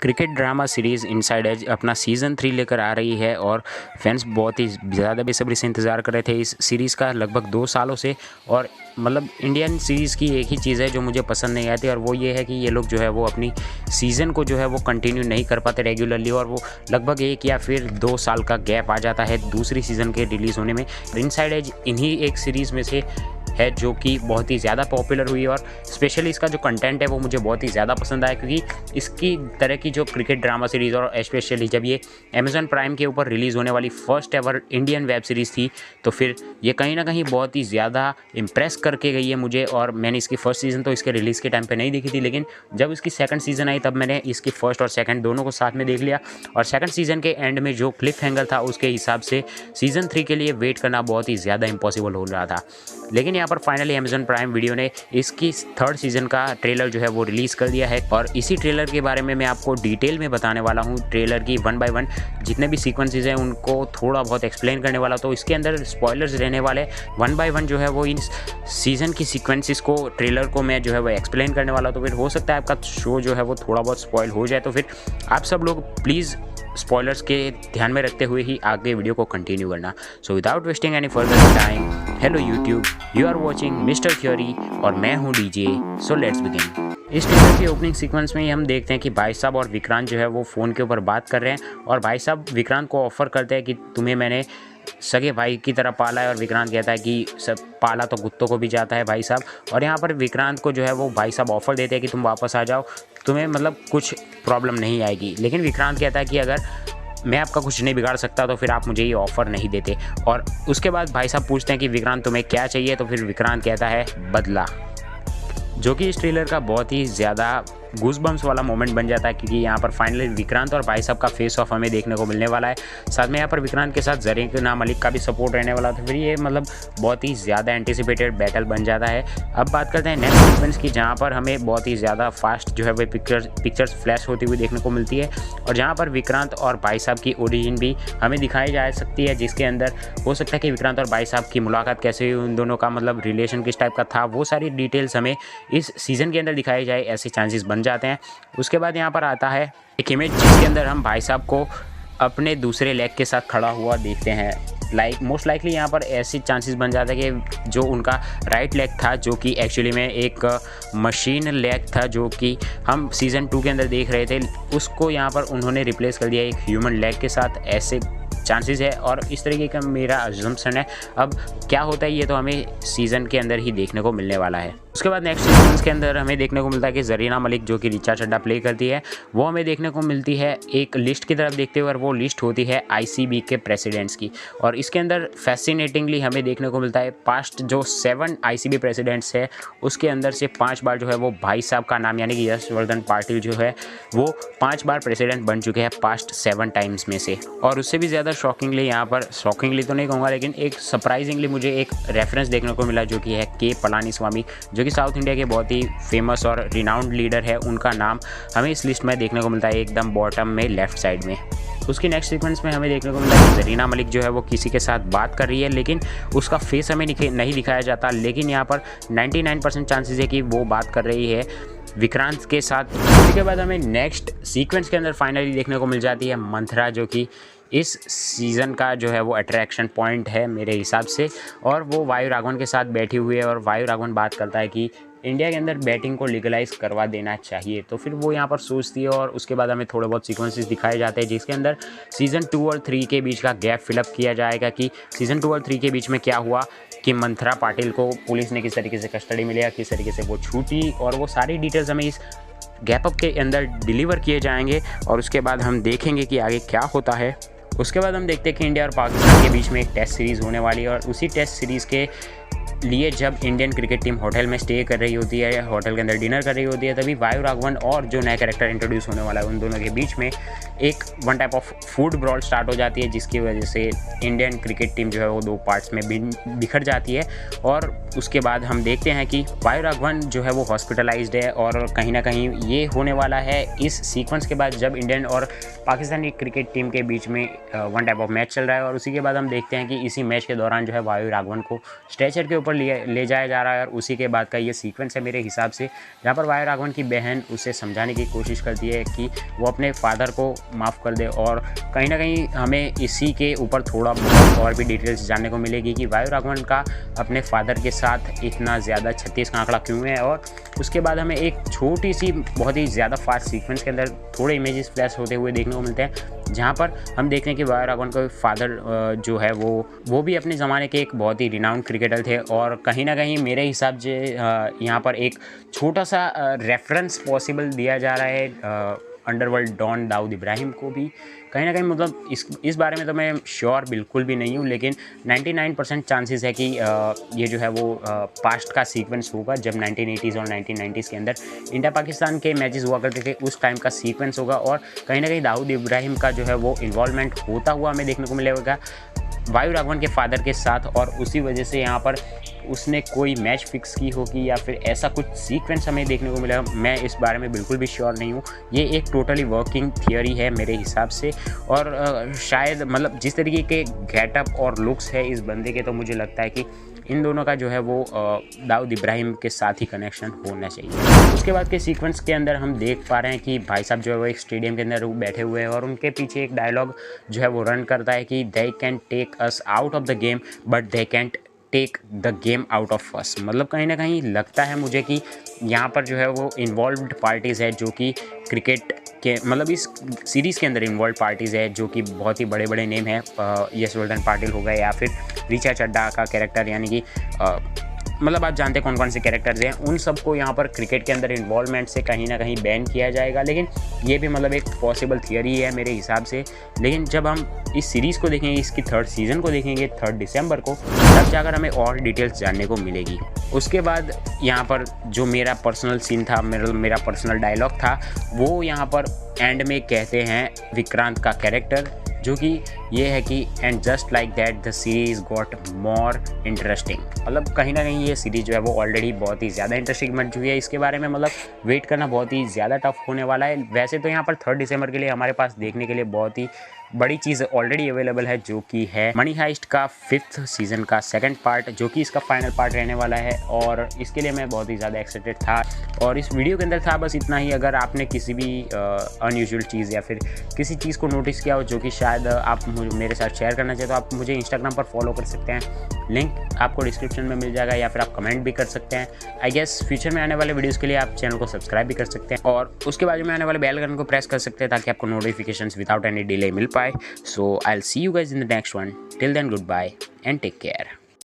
Cricket drama series inside edge अपना season 3 लेकर आ रही है और फैंस बहुत ही ज़्यादा बेसब्री से इंतज़ार कर रहे थे इस सीरीज़ का लगभग 2 सालों से। और मतलब इंडियन सीरीज़ की एक ही चीज़ है जो मुझे पसंद नहीं आती, और वो ये है कि ये लोग जो है वो अपनी सीज़न को जो है वो कंटिन्यू नहीं कर पाते रेगुलरली, और वो लगभग 1 या फिर 2 साल का गैप आ जाता है दूसरी सीज़न के रिलीज़ होने में। इनसाइड एज इन्हीं एक सीरीज़ में से है जो कि बहुत ही ज़्यादा पॉपुलर हुई, और स्पेशली इसका जो कंटेंट है वो मुझे बहुत ही ज़्यादा पसंद आया, क्योंकि इसकी तरह की जो क्रिकेट ड्रामा सीरीज़, और स्पेशली जब ये अमेज़न प्राइम के ऊपर रिलीज़ होने वाली first ever Indian web series थी, तो फिर ये कहीं ना कहीं बहुत ही ज़्यादा इम्प्रेस करके गई है मुझे। और मैंने इसकी फर्स्ट सीज़न तो इसके रिलीज़ के टाइम पे नहीं देखी थी, लेकिन जब इसकी सेकंड सीज़न आई तब मैंने इसकी फर्स्ट और सेकंड दोनों को साथ में देख लिया। और सेकंड सीज़न के एंड में जो क्लिफ हैंगर था उसके हिसाब से सीज़न 3 के लिए वेट करना बहुत ही ज़्यादा इम्पॉसिबल हो रहा था। लेकिन यहाँ पर फाइनली अमेज़न प्राइम वीडियो ने इसकी थर्ड सीज़न का ट्रेलर जो है वो रिलीज़ कर दिया है, और इसी ट्रेलर के बारे में मैं आपको डिटेल में बताने वाला हूँ। ट्रेलर की 1 बाय 1 जितने भी सीक्वेंसेस हैं उनको थोड़ा बहुत एक्सप्लेन करने वाला, तो इसके अंदर स्पॉयलर्स रहने वाले। 1 बाय 1 जो है वो इन सीज़न की सीक्वेंसेस को, ट्रेलर को मैं जो है वो एक्सप्लेन करने वाला, तो फिर हो सकता है आपका शो जो है वो थोड़ा बहुत स्पॉयल हो जाए। तो फिर आप सब लोग प्लीज़ स्पॉयलर्स के ध्यान में रखते हुए ही आगे वीडियो को कंटिन्यू करना। So without wasting any further time, hello YouTube, you are watching mister theory और मैं हूँ डीजे। So let's begin. इस ट्रेलर की ओपनिंग सीक्वेंस में ही हम देखते हैं कि भाई साहब और विक्रांत जो है वो फ़ोन के ऊपर बात कर रहे हैं, और भाई साहब विक्रांत को ऑफ़र करते हैं कि तुम्हें मैंने सगे भाई की तरह पाला है, और विक्रांत कहता है कि सब पाला तो कुत्तों को भी जाता है भाई साहब। और यहाँ पर विक्रांत को जो है वो भाई साहब ऑफ़र देते हैं कि तुम वापस आ जाओ, तुम्हें मतलब कुछ प्रॉब्लम नहीं आएगी। लेकिन विक्रांत कहता है कि अगर मैं आपका कुछ नहीं बिगाड़ सकता तो फिर आप मुझे ये ऑफ़र नहीं देते। और उसके बाद भाई साहब पूछते हैं कि विक्रांत तुम्हें क्या चाहिए, तो फिर विक्रांत कहता है बदला, जो कि इस ट्रेलर का बहुत ही ज़्यादा गूज़बम्स वाला मोमेंट बन जाता है, क्योंकि यहाँ पर फाइनली विक्रांत और भाई साहब का फेस ऑफ हमें देखने को मिलने वाला है। साथ में यहाँ पर विक्रांत के साथ ज़रीना मलिक का भी सपोर्ट रहने वाला था। फिर ये मतलब बहुत ही ज़्यादा एंटिसिपेटेड बैटल बन जाता है। अब बात करते हैं नेक्स्ट सीक्वेंस की, जहाँ पर हमें बहुत ही ज़्यादा फास्ट जो है वो पिक्चर्स फ्लैश होती हुई देखने को मिलती है, और जहाँ पर विक्रांत और भाई साहब की ओरिजिन भी हमें दिखाई जा सकती है, जिसके अंदर हो सकता है कि विक्रांत और भाई साहब की मुलाकात कैसे हुई, उन दोनों का मतलब रिलेशन किस टाइप का था, वो सारी डिटेल्स हमें इस सीज़न के अंदर दिखाई जाए, ऐसे चांसेस बन जाते हैं। उसके बाद यहाँ पर आता है एक इमेज जिसके अंदर हम भाई साहब को अपने दूसरे लेग के साथ खड़ा हुआ देखते हैं। मोस्ट लाइकली यहाँ पर ऐसे चांसेस बन जाते हैं कि जो उनका राइट लेग था, जो कि एक्चुअली में एक मशीन लेग था जो कि हम सीज़न 2 के अंदर देख रहे थे, उसको यहाँ पर उन्होंने रिप्लेस कर दिया एक ह्यूमन लेग के साथ। ऐसे चांसेस है, और इस तरीके का मेरा अजम्पशन है। अब क्या होता है ये तो हमें सीज़न के अंदर ही देखने को मिलने वाला है। उसके बाद नेक्स्ट सीक्वेंस के अंदर हमें देखने को मिलता है कि ज़रीना मलिक, जो कि रिचा चड्ढा प्ले करती है, वो हमें देखने को मिलती है एक लिस्ट की तरफ देखते हुए, और वो लिस्ट होती है ICB के प्रेसिडेंट्स की। और इसके अंदर फैसिनेटिंगली हमें देखने को मिलता है पास्ट जो 7 ICB प्रेसिडेंट्स है उसके अंदर से 5 बार जो है वो भाई साहब का नाम, यानी कि यशवर्धन पाटिल जो है वो 5 बार प्रेसिडेंट बन चुके हैं पास्ट 7 टाइम्स में से। और उससे भी ज़्यादा शॉकिंगली, यहाँ पर शॉकिंगली तो नहीं कहूँगा, लेकिन एक सरप्राइजिंगली मुझे एक रेफरेंस देखने को मिला, जो कि है के पलानीस्वामी, जो कि साउथ इंडिया के बहुत ही फेमस और रिनाउंड लीडर है। उनका नाम हमें इस लिस्ट में देखने को मिलता है एकदम बॉटम में लेफ्ट साइड में। उसकी नेक्स्ट सीक्वेंस में हमें देखने को मिलता है कि ज़रीना मलिक जो है वो किसी के साथ बात कर रही है, लेकिन उसका फेस हमें नहीं दिखाया जाता। लेकिन यहाँ पर 99% चांसेस है कि वो बात कर रही है विक्रांत के साथ। उसी के बाद हमें नेक्स्ट सीक्वेंस के अंदर फाइनली देखने को मिल जाती है मंथरा, जो कि इस सीज़न का जो है वो अट्रैक्शन पॉइंट है मेरे हिसाब से। और वो वायु राघवन के साथ बैठी हुई है, और वायु राघवन बात करता है कि इंडिया के अंदर बैटिंग को लीगलाइज करवा देना चाहिए। तो फिर वो यहाँ पर सोचती है, और उसके बाद हमें थोड़े बहुत सीक्वेंसेस दिखाए जाते हैं जिसके अंदर सीज़न 2 और 3 के बीच का गैप फिलअप किया जाएगा, कि सीज़न 2 और 3 के बीच में क्या हुआ, कि मंथरा पाटिल को पुलिस ने किस तरीके से कस्टडी में लिया, किस तरीके से वो छूटी, और वो सारी डिटेल्स हमें इस गैप अप के अंदर डिलीवर किए जाएंगे। और उसके बाद हम देखेंगे कि आगे क्या होता है। उसके बाद हम देखते हैं कि इंडिया और पाकिस्तान के बीच में एक टेस्ट सीरीज़ होने वाली है, और उसी टेस्ट सीरीज़ के लिए जब इंडियन क्रिकेट टीम होटल में स्टे कर रही होती है, होटल के अंदर डिनर कर रही होती है, तभी वायु राघवन और जो नया कैरेक्टर इंट्रोड्यूस होने वाला है उन दोनों के बीच में एक one type of food brawl start हो जाती है, जिसकी वजह से इंडियन क्रिकेट टीम जो है वो 2 पार्ट्स में बिखर जाती है। और उसके बाद हम देखते हैं कि वायु राघवन जो है वो हॉस्पिटलाइज्ड है, और कहीं ना कहीं ये होने वाला है इस सीक्वेंस के बाद जब इंडियन और पाकिस्तानी क्रिकेट टीम के बीच में वन टाइप ऑफ मैच चल रहा है। और उसी के बाद हम देखते हैं कि इसी मैच के दौरान जो है वायु राघवन को स्ट्रेचर के ऊपर ऊपर ले जाया जा रहा है। और उसी के बाद का ये सीक्वेंस है मेरे हिसाब से, जहाँ पर वायु राघवन की बहन उसे समझाने की कोशिश करती है कि वो अपने फादर को माफ़ कर दे। और कहीं ना कहीं हमें इसी के ऊपर थोड़ा बहुत और भी डिटेल्स जानने को मिलेगी कि वायु राघवन का अपने फादर के साथ इतना ज़्यादा 36 का आंकड़ा क्यों है। और उसके बाद हमें एक छोटी सी बहुत ही ज़्यादा फास्ट सीक्वेंस के अंदर थोड़े इमेजेस फ्लैश होते हुए देखने को मिलते हैं, जहाँ पर हम देख रहे हैं कि वायु राघवन का फादर जो है वो भी अपने ज़माने के एक बहुत ही रिनाउंड क्रिकेटर थे। और कहीं ना कहीं मेरे हिसाब से यहाँ पर एक छोटा सा रेफरेंस पॉसिबल दिया जा रहा है अंडरवर्ल्ड डॉन दाऊद इब्राहिम को भी। कहीं ना कहीं मतलब इस बारे में तो मैं श्योर बिल्कुल भी नहीं हूँ, लेकिन 99% चांसेस है कि ये जो है वो पास्ट का सीक्वेंस होगा, जब 1980s और 1990s के अंदर इंडिया पाकिस्तान के मैचेस हुआ करते थे उस टाइम का सीक्वेंस होगा। और कहीं ना कहीं दाऊद इब्राहिम का जो है वो इन्वॉल्वमेंट होता हुआ हमें देखने को मिलेगा वायु राघवन के फादर के साथ। और उसी वजह से यहाँ पर उसने कोई मैच फिक्स की होगी या फिर ऐसा कुछ सीक्वेंस हमें देखने को मिलेगा, मैं इस बारे में बिल्कुल भी श्योर नहीं हूँ। ये एक टोटली वर्किंग थियोरी है मेरे हिसाब से। और शायद मतलब जिस तरीके के गेटअप और लुक्स है इस बंदे के, तो मुझे लगता है कि इन दोनों का जो है वो दाऊद इब्राहिम के साथ ही कनेक्शन होना चाहिए। उसके बाद के सीक्वेंस के अंदर हम देख पा रहे हैं कि भाई साहब जो है वो एक स्टेडियम के अंदर बैठे हुए हैं और उनके पीछे एक डायलॉग जो है वो रन करता है कि they can take us out of the game but they can't take the game out of us. मतलब कहीं ना कहीं लगता है मुझे कि यहाँ पर जो है वो इन्वॉल्व्ड पार्टीज़ है जो कि क्रिकेट के मतलब इस सीरीज़ के अंदर इन्वॉल्व पार्टीज़ है जो कि बहुत ही बड़े बड़े नेम है। यशवर्धन पाटिल हो गए या फिर ऋचा चड्ढा का कैरेक्टर, यानी कि मतलब आप जानते हैं कौन कौन से कैरेक्टर्स हैं, उन सबको यहाँ पर क्रिकेट के अंदर इन्वॉल्वमेंट से कहीं ना कहीं बैन किया जाएगा। लेकिन ये भी मतलब एक पॉसिबल थियरी है मेरे हिसाब से। लेकिन जब हम इस सीरीज़ को देखेंगे, इसकी 3rd सीज़न को देखेंगे 3 दिसंबर को, तब जाकर हमें और डिटेल्स जानने को मिलेगी। उसके बाद यहाँ पर जो मेरा पर्सनल सीन था, मेरा पर्सनल डायलॉग था, वो यहाँ पर एंड में कहते हैं विक्रांत का कैरेक्टर, जो कि ये है कि and just like that the series got more interesting. मतलब कहीं ना कहीं ये सीरीज़ जो है वो ऑलरेडी बहुत ही ज़्यादा इंटरेस्टिंग बन चुकी है। इसके बारे में मतलब वेट करना बहुत ही ज़्यादा टफ होने वाला है। वैसे तो यहाँ पर 3 दिसंबर के लिए हमारे पास देखने के लिए बहुत ही बड़ी चीज़ ऑलरेडी अवेलेबल है, जो कि है मनी हाइस्ट का 5th सीज़न का 2nd पार्ट, जो कि इसका फाइनल पार्ट रहने वाला है। और इसके लिए मैं बहुत ही ज़्यादा एक्साइटेड था। और इस वीडियो के अंदर था बस इतना ही। अगर आपने किसी भी अनयूजुअल चीज़ या फिर किसी चीज़ को नोटिस किया हो जो कि शायद आप मेरे साथ शेयर करना चाहते हो, आप मुझे इंस्टाग्राम पर फॉलो कर सकते हैं, लिंक आपको डिस्क्रिप्शन में मिल जाएगा, या फिर आप कमेंट भी कर सकते हैं। आई गेस फ्यूचर में आने वाले वीडियोस के लिए आप चैनल को सब्सक्राइब भी कर सकते हैं और उसके बाजू में आने वाले बेल आइकन को प्रेस कर सकते हैं ताकि आपको नोटिफिकेशंस विदाउट एनी डिले मिल पाए। So I will see you guys in the next one. Till then good and take care.